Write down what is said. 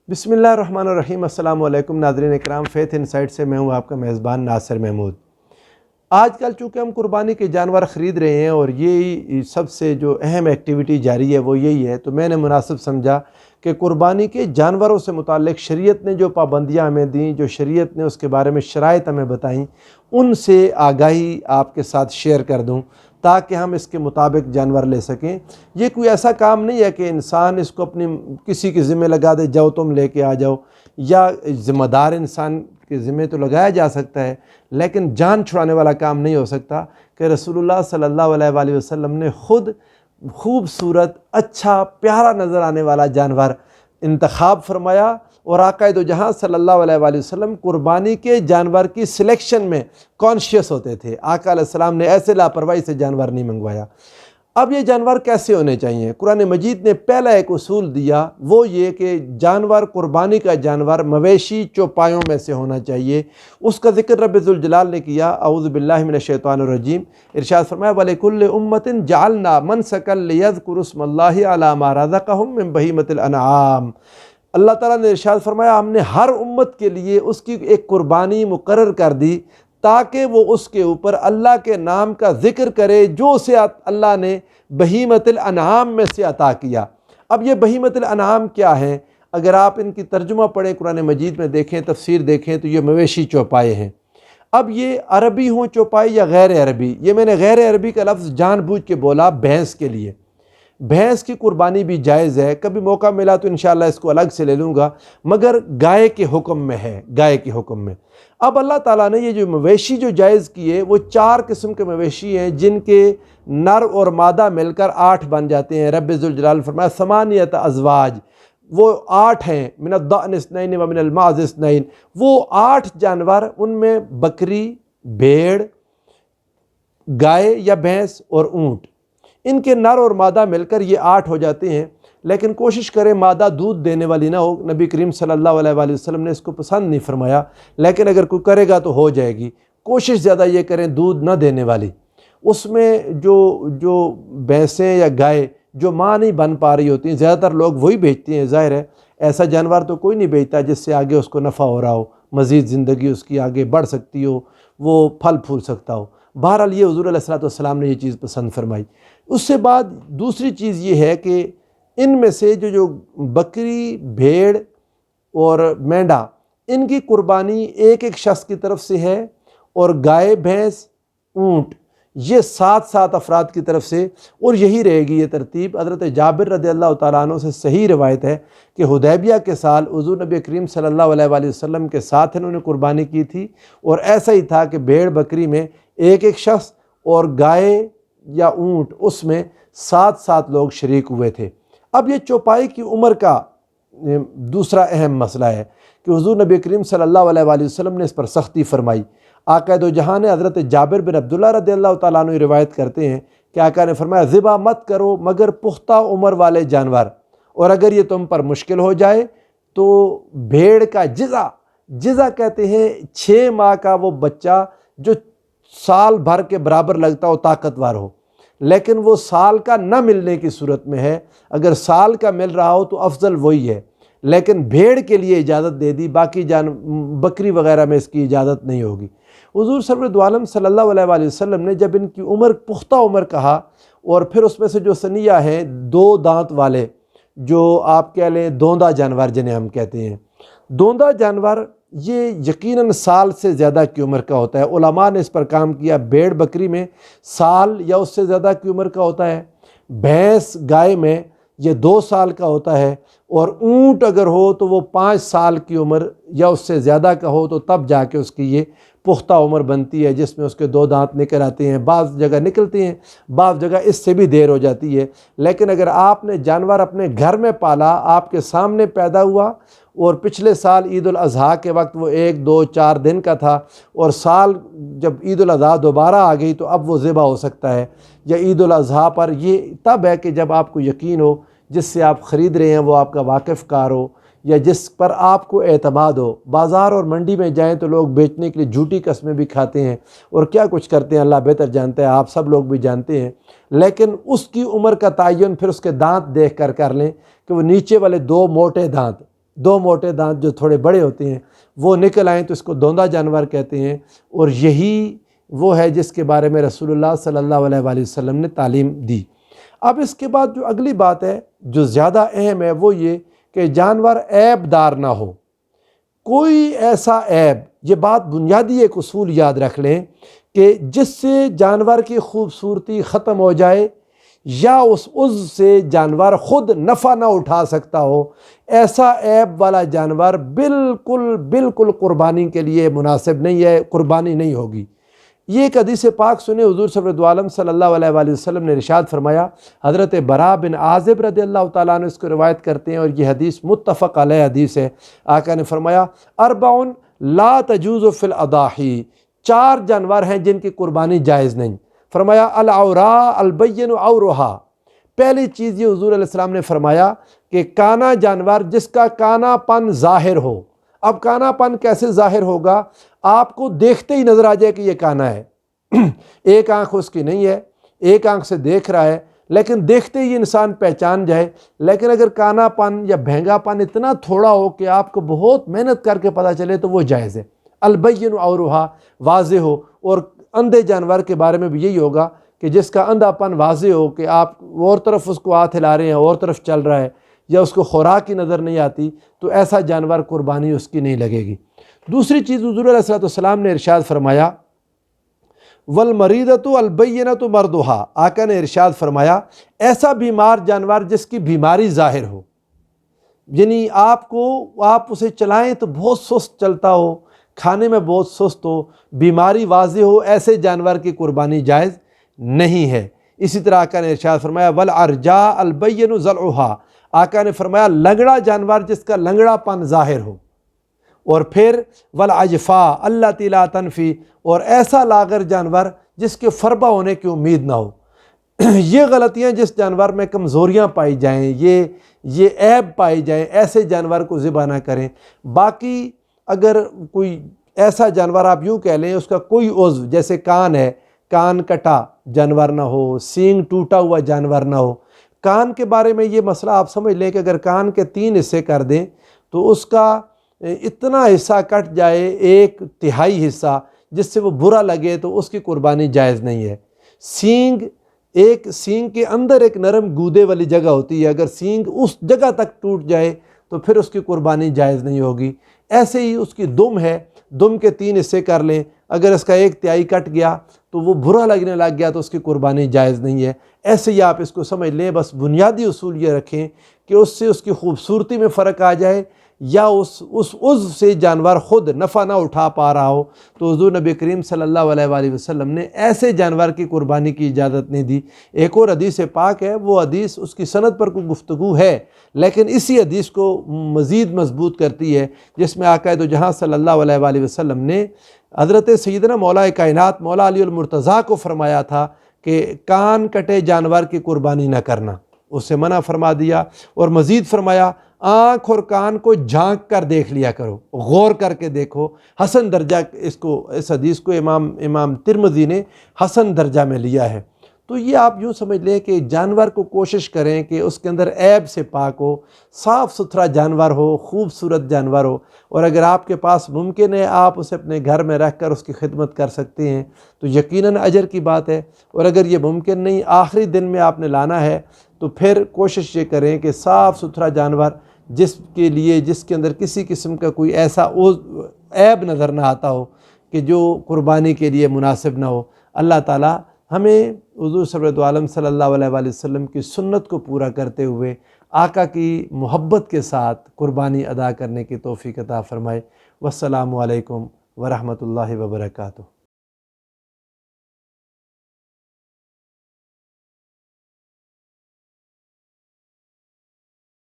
बिस्मिल्लाहिर्रहमानिर्रहीम। अस्सलाम वालेकुम नाज़रीन इकराम, फ़ेथ इनसाइट से मैं हूँ आपका मेज़बान नासिर महमूद। आजकल चूँकि हम कुर्बानी के जानवर ख़रीद रहे हैं और यही सबसे जो अहम एक्टिविटी जारी है वो यही है, तो मैंने मुनासिब समझा कि कुर्बानी के जानवरों से मुताल्लिक़ शरीयत ने जो पाबंदियाँ हमें दी, जो शरीयत ने उसके बारे में शराइत हमें बताईं, उनसे आगाही आपके साथ शेयर कर दूँ ताकि हम इसके मुताबिक जानवर ले सकें। ये कोई ऐसा काम नहीं है कि इंसान इसको अपनी किसी के ज़िम्मे लगा दे, जाओ तुम लेके आ जाओ, या ज़िम्मेदार इंसान के ज़िम्मे तो लगाया जा सकता है, लेकिन जान छुड़ाने वाला काम नहीं हो सकता। कि रसूलुल्लाह सल्लल्लाहु अलैहि वसल्लम ने ख़ुद खूबसूरत, अच्छा, प्यारा नज़र आने वाला जानवर इंतखाब फरमाया और आक़ाए दो जहां सल्लल्लाहु अलैहि वसल्लम कुर्बानी के जानवर की सिलेक्शन में कॉन्शियस होते थे। आका अलैहिस्सलाम ने ऐसे लापरवाही से जानवर नहीं मंगवाया। अब ये जानवर कैसे होने चाहिए? कुरान मजीद ने पहला एक उसूल दिया, वो ये कि जानवर, कुर्बानी का जानवर मवेशी चौपायों में से होना चाहिए। उसका ज़िक्र रब्बुल ज़ुल जलाल ने किया। औज़ु बिल्लाहि मिनश शैतानिर रजीम। इरशाद फरमाया, वलिकुल्लि उम्मतिन जअलना मनसकन लियज़कुरु स्मल्लाहि अला मा रज़क़हुम मिन बहीमतिल अनआम। अल्लाह ताला ने इरशाद फरमाया, हमने हर उम्मत के लिए उसकी एक कुर्बानी मुकर्रर कर दी ताकि वो उसके ऊपर अल्लाह के नाम का ज़िक्र करे जो उसे अल्लाह ने बहीमतिल अनआम में से अता किया। अब ये बहीमतिल अनआम क्या हैं? अगर आप इनकी तर्जुमा पढ़ें, कुरान मजीद में देखें, तफसीर देखें, तो ये मवेशी चौपाए हैं। अब ये अरबी हों चौपाई या गैर अरबी, ये मैंने गैर अरबी का लफ्ज़ जानबूझ के बोला भैंस के लिए। भैंस की कुर्बानी भी जायज़ है, कभी मौका मिला तो इंशाअल्लाह इसको अलग से ले लूँगा, मगर गाय के हुक्म में है, गाय के हुक्म में। अब अल्लाह ताला ने ये जो मवेशी जो जायज़ किए वो 4 किस्म के मवेशी हैं जिनके नर और मादा मिलकर 8 बन जाते हैं। रब्बुल ज़ुल जलाल फरमाया, समानियत अज़वाज, वो 8 हैं। मिनद्दअन इस्नैन व मिनल माज़ इस्नैन, वो 8 जानवर, उनमें बकरी, भेड़, गाय या भैंस और ऊँट, इनके नर और मादा मिलकर ये 8 हो जाते हैं। लेकिन कोशिश करें मादा दूध देने वाली ना हो, नबी करीम सल्लल्लाहु अलैहि वसल्लम ने इसको पसंद नहीं फरमाया, लेकिन अगर कोई करेगा तो हो जाएगी। कोशिश ज़्यादा ये करें दूध ना देने वाली। उसमें जो भैंसें या गाय जो माँ नहीं बन पा रही होती हैं, ज़्यादातर लोग वही बेचते हैं। ज़ाहिर है ऐसा जानवर तो कोई नहीं बेचता जिससे आगे उसको नफ़ा हो रहा हो, मज़ीद ज़िंदगी उसकी आगे बढ़ सकती हो, वो फल फूल सकता हो। बहरहाल ये हुज़ूर अलैहिस्सलातु वस्सलाम ने ये चीज़ पसंद फरमाई। उससे बाद दूसरी चीज़ ये है कि इनमें से जो बकरी, भेड़ और मेंढा, इनकी कुर्बानी एक एक शख्स की तरफ से है, और गाय, भैंस, ऊँट ये 7 अफराद की तरफ से, और यही रहेगी ये तरतीब। हज़रत जाबिर रज़ियल्लाहु तआला अन्हु से सही रिवायत है कि हुदैबिया के साल हुज़ूर नबी करीम सल्लल्लाहु अलैहि वसल्लम के साथ इन्होंने कुर्बानी की थी, और ऐसा ही था कि भेड़ बकरी में एक एक शख्स और गाय या ऊँट उसमें 7 लोग शरीक हुए थे। अब ये चौपाई की उम्र का दूसरा अहम मसला है कि हुज़ूर नबी करीम सल्लल्लाहु अलैहि वसल्लम ने इस पर सख्ती फरमाई। आक़ाए दो जहां ने हज़रत जाबिर बिन अब्दुल्लाह रज़ियल्लाहु तआला अन्हु रिवायत करते हैं कि आका ने फरमाया, ज़िबा मत करो मगर पुख्ता उम्र वाले जानवर, और अगर ये तुम पर मुश्किल हो जाए तो भेड़ का जिज़ा कहते हैं 6 माह का वो बच्चा जो साल भर के बराबर लगता हो, ताकतवर हो, लेकिन वो साल का न मिलने की सूरत में है। अगर साल का मिल रहा हो तो अफजल वही है, लेकिन भेड़ के लिए इजाज़त दे दी, बाकी बकरी वगैरह में इसकी इजाज़त नहीं होगी। हुज़ूर सरवर दो आलम सल्लल्लाहु अलैहि वसल्लम ने जब इनकी उम्र, पुख्ता उम्र कहा, और फिर उसमें से जो सनिया हैं 2 दांत वाले, जो आप कह लें दोंदा जानवर जिन्हें हम कहते हैं, दोंदा जानवर ये यकीनन साल से ज़्यादा की उम्र का होता है। उलमा ने इस पर काम किया। भेड़ बकरी में साल या उससे ज़्यादा की उम्र का होता है, भैंस गाय में ये 2 साल का होता है, और ऊँट अगर हो तो वो 5 साल की उम्र या उससे ज़्यादा का हो तो तब जाके उसकी ये पुख्ता उम्र बनती है, जिसमें उसके 2 दांत निकल आते हैं। बाज़ जगह निकलते हैं, बाज़ जगह इससे भी देर हो जाती है। लेकिन अगर आपने जानवर अपने घर में पाला, आपके सामने पैदा हुआ, और पिछले साल ईद उल अज़हा के वक्त वो 1, 2, 4 दिन का था, और साल जब ईद उल अज़हा दोबारा आ गई तो अब वो ज़िबा हो सकता है, या ईद उल अज़हा पर। ये तब है कि जब आपको यकीन हो, जिससे आप ख़रीद रहे हैं वो आपका वाकिफ़ कार हो, या जिस पर आपको एतमाद हो। बाज़ार और मंडी में जाएं तो लोग बेचने के लिए झूठी कस्में भी खाते हैं और क्या कुछ करते हैं, अल्लाह बेहतर जानता है, आप सब लोग भी जानते हैं। लेकिन उसकी उम्र का तयन फिर उसके दांत देख कर लें कि वो नीचे वाले 2 मोटे दांत دو موٹے دانت جو تھوڑے بڑے ہوتے ہیں وہ نکل آئیں تو اس کو دوندا جانور کہتے ہیں، اور یہی وہ ہے جس کے بارے میں رسول اللہ صلی اللہ علیہ وآلہ وسلم نے تعلیم دی۔ اب اس کے بعد جو اگلی بات ہے جو زیادہ اہم ہے وہ یہ کہ جانور عیب دار نہ ہو، کوئی ایسا عیب، یہ بات بنیادی ایک اصول یاد رکھ لیں کہ جس سے جانور کی خوبصورتی ختم ہو جائے یا اس عضو سے جانور خود نفع نہ اٹھا سکتا ہو، ایسا عیب والا جانور بالکل قربانی کے لیے مناسب نہیں ہے، قربانی نہیں ہوگی۔ یہ ایک حدیث پاک سنے، حضور سرور عالم صلی اللہ علیہ وآلہ وسلم نے ارشاد فرمایا، حضرت براء بن عازب رضی اللہ تعالیٰ عنہ اس کو روایت کرتے ہیں اور یہ حدیث متفق علیہ حدیث ہے۔ آقا نے فرمایا اربعن لا تجوز فی الاضاحی، 4 جانور ہیں جن کی قربانی جائز نہیں۔ فرمایا العوراء البین عورها، پہلی چیز یہ حضور علیہ السلام نے فرمایا کہ کانا جانور جس کا کانا پن ظاہر ہو۔ اب کانا پن کیسے ظاہر ہوگا؟ آپ کو دیکھتے ہی نظر آ جائے کہ یہ کانا ہے، ایک آنکھ اس کی نہیں ہے، ایک آنکھ سے دیکھ رہا ہے لیکن دیکھتے ہی انسان پہچان جائے۔ لیکن اگر کانا پن یا بھینگا پن اتنا تھوڑا ہو کہ آپ کو بہت محنت کر کے پتہ چلے تو وہ جائز ہے۔ البین عورها، واضح ہو، اور اندھے جانور کے بارے میں بھی یہی ہوگا کہ جس کا اندھا پن واضح ہو کہ آپ اور طرف اس کو ہاتھ ہلا رہے ہیں، اور طرف چل رہا ہے، یا اس کو خوراک کی نظر نہیں آتی، تو ایسا جانور قربانی اس کی نہیں لگے گی۔ دوسری چیز حضور علیہ السلام نے ارشاد فرمایا والمریضۃ البینۃ مردھا، آقا نے ارشاد فرمایا ایسا بیمار جانور جس کی بیماری ظاہر ہو، یعنی آپ اسے چلائیں تو بہت سست چلتا ہو، کھانے میں بہت سست ہو، بیماری واضح ہو، ایسے جانور کی قربانی جائز نہیں ہے۔ اسی طرح آقا نے ارشاد فرمایا والعرجاء البین ضلعها، آقا نے فرمایا لنگڑا جانور جس کا لنگڑا پن ظاہر ہو، اور پھر والعجفاء التی لا تنفی، اور ایسا لاغر جانور جس کے فربہ ہونے کی امید نہ ہو۔ یہ غلطیاں جس جانور میں کمزوریاں پائی جائیں، یہ عیب پائی جائیں، ایسے جانور کو ذبح نہ کریں۔ باقی اگر کوئی ایسا جانور آپ یوں کہہ لیں اس کا کوئی عضو جیسے کان ہے، کان کٹا جانور نہ ہو، سینگ ٹوٹا ہوا جانور نہ ہو۔ کان کے بارے میں یہ مسئلہ آپ سمجھ لیں کہ اگر کان کے 3 حصے کر دیں تو اس کا اتنا حصہ کٹ جائے، 1/3 حصہ، جس سے وہ برا لگے، تو اس کی قربانی جائز نہیں ہے۔ سینگ کے اندر ایک نرم گودے والی جگہ ہوتی ہے، اگر سینگ اس جگہ تک ٹوٹ جائے تو پھر اس کی قربانی جائز نہیں ہوگی۔ ایسے ہی اس کی دم ہے، دم کے 3 حصے کر لیں، اگر اس کا 1/3 کٹ گیا تو وہ برا لگنے لگ گیا تو اس کی قربانی جائز نہیں ہے۔ ایسے ہی آپ اس کو سمجھ لیں، بس بنیادی اصول یہ رکھیں کہ اس سے اس کی خوبصورتی میں فرق آ جائے یا اس عضو سے جانور خود نفع نہ اٹھا پا رہا ہو، تو حضور نبی کریم صلی اللہ علیہ وآلہ وسلم نے ایسے جانور کی قربانی کی اجازت نہیں دی۔ ایک اور حدیث پاک ہے، وہ حدیث اس کی سند پر کوئی گفتگو ہے لیکن اسی حدیث کو مزید مضبوط کرتی ہے، جس میں آقا دو جہاں صلی اللہ علیہ وآلہ وسلم نے حضرت سیدنا مولا کائنات مولا علی المرتضیٰ کو فرمایا تھا کہ کان کٹے جانور کی قربانی نہ کرنا، اسے منع فرما دیا، اور مزید فرمایا آنکھ اور کان کو جھانک کر دیکھ لیا کرو، غور کر کے دیکھو۔ حسن درجہ اس حدیث کو امام ترمذی نے حسن درجہ میں لیا ہے۔ تو یہ آپ یوں سمجھ لیں کہ جانور کو کوشش کریں کہ اس کے اندر عیب سے پاک ہو، صاف ستھرا جانور ہو، خوبصورت جانور ہو، اور اگر آپ کے پاس ممکن ہے آپ اسے اپنے گھر میں رکھ کر اس کی خدمت کر سکتے ہیں تو یقیناً اجر کی بات ہے، اور اگر یہ ممکن نہیں، آخری دن میں آپ نے لانا ہے، تو پھر کوشش یہ کریں کہ صاف ستھرا جانور جس کے اندر کسی قسم کا کوئی ایسا عیب نظر نہ آتا ہو کہ جو قربانی کے لیے مناسب نہ ہو۔ اللہ تعالی ہمیں حضور سرور عالم صلی اللہ علیہ وآلہ وسلم کی سنت کو پورا کرتے ہوئے آقا کی محبت کے ساتھ قربانی ادا کرنے کی توفیق عطا فرمائے۔ والسلام علیکم ورحمۃ اللہ وبرکاتہ۔